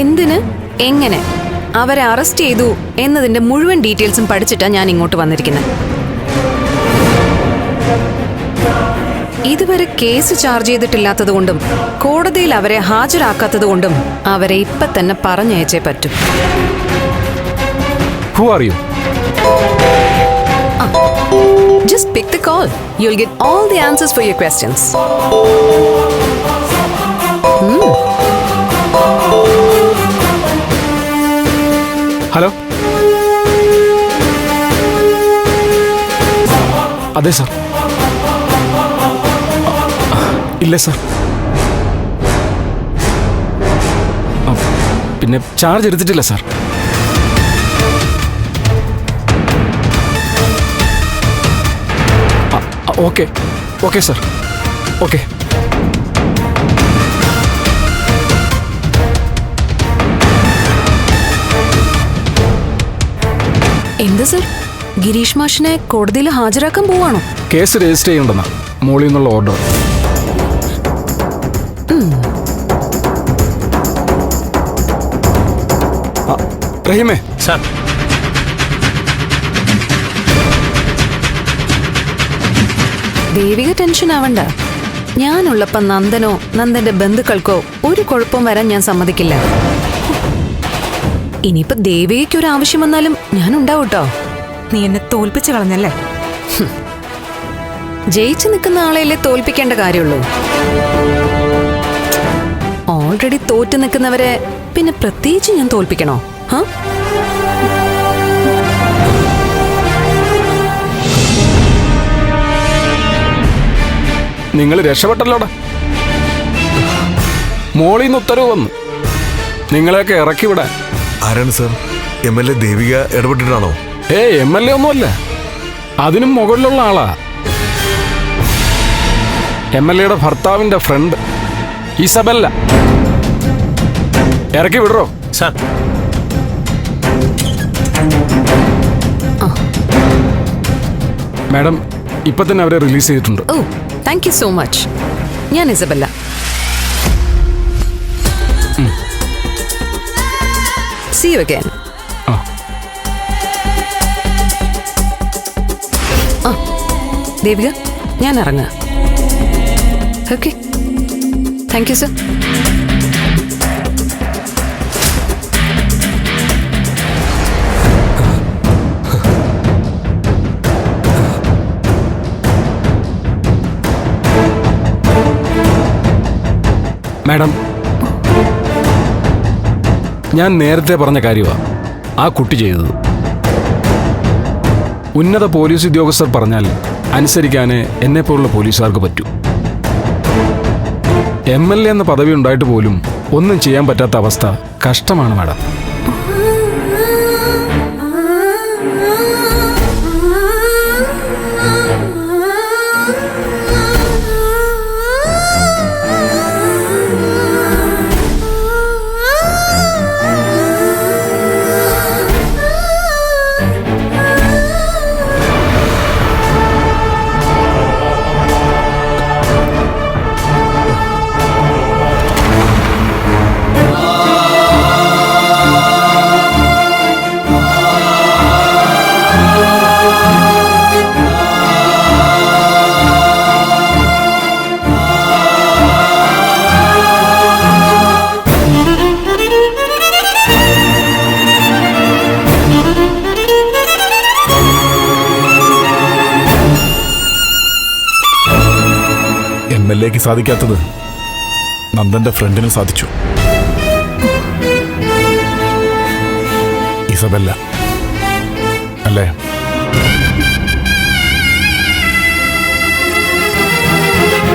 എന്തിന്, എങ്ങനെ അവരെ അറസ്റ്റ് ചെയ്തു എന്നതിന്റെ മുഴുവൻ ഡീറ്റെയിൽസും പഠിച്ചിട്ടാണ് ഞാൻ ഇങ്ങോട്ട് വന്നിരിക്കുന്നത്. ഇതുവരെ കേസ് ചാർജ് ചെയ്തിട്ടില്ലാത്തതുകൊണ്ടും കോടതിയിൽ അവരെ ഹാജരാക്കാത്തതുകൊണ്ടും അവരെ ഇപ്പൊ തന്നെ പറഞ്ഞയച്ചേ പറ്റൂ. Who are you? Just pick the call. You'll get all the answers for your questions. Hello. അതെ സാർ. ഇല്ല സാർ. പിന്നെ ചാർജ് എടുത്തിട്ടില്ല sir. Okay okay sir. Okay. എന്താ സർ, ഗിരീഷ് മാഷിനെ കോടതിയിൽ ഹാജരാക്കാൻ പോവാണോ? കേസ് രജിസ്റ്റർ ചെയ്യണ്ടെന്നാ മോളിൽ നിന്നുള്ള ഓർഡർ. റഹീമേ. സാർ. ദേവിക ടെൻഷൻ ആവണ്ട. ഞാനുള്ളപ്പം നന്ദനോ നന്ദന്റെ ബന്ധുക്കൾക്കോ ഒരു കുഴപ്പം വരാൻ ഞാൻ സമ്മതിക്കില്ല. ഇനിയിപ്പോ ദേവികയ്ക്ക് ഒരു ആവശ്യം വന്നാലും ഞാൻ ഉണ്ടാവൂട്ടോ. നീ എന്നെ തോൽപ്പിച്ചു കളഞ്ഞല്ലേ? ജയിച്ചു നിൽക്കുന്ന ആളെയല്ലേ തോൽപ്പിക്കേണ്ട കാര്യമുള്ളൂ. ഓൾറെഡി തോറ്റു നിൽക്കുന്നവരെ പിന്നെ പ്രത്യേകിച്ച് ഞാൻ തോൽപ്പിക്കണോ? നിങ്ങൾ രക്ഷപ്പെട്ടല്ലോടാ. മോളിൽ നിന്ന് ഉത്തരവ് വന്നു നിങ്ങളെയൊക്കെ ഇറക്കി വിടാൻ. ആരാണ് സർ? MLA ദേവിക ഇടപെട്ടിട്ടാണോ? MLA ഒന്നുമല്ല, അതിനും മുകളിലുള്ള ആളാ. MLAയുടെ ഭർത്താവിന്റെ ഫ്രണ്ട് ഇസബെല്ല. ഇറക്കി വിടറോ? സാർ. മാഡം ഇപ്പൊ തന്നെ അവരെ റിലീസ് ചെയ്തിട്ടുണ്ട്. ഓ, താങ്ക് യു സോ മച്ച്. ഞാൻ Isabella. See you again. Devika, ഞാൻ ഇറങ്ങാം. Okay, thank you sir. Madam, ഞാൻ നേരത്തെ പറഞ്ഞ കാര്യമാണ് ആ കുട്ടി ചെയ്തത്. ഉന്നത പോലീസ് ഉദ്യോഗസ്ഥർ പറഞ്ഞാൽ അനുസരിക്കാനേ എന്നെപ്പോലുള്ള പോലീസുകാർക്ക് പറ്റൂ. MLA എന്ന പദവി ഉണ്ടായിട്ട് പോലും ഒന്നും ചെയ്യാൻ പറ്റാത്ത അവസ്ഥ കഷ്ടമാണ് മാഡം. MLAക്ക് സാധിക്കാത്തത് നന്ദന്റെ ഫ്രണ്ടിന് സാധിച്ചു. ഇസബെല്ല അല്ലേ?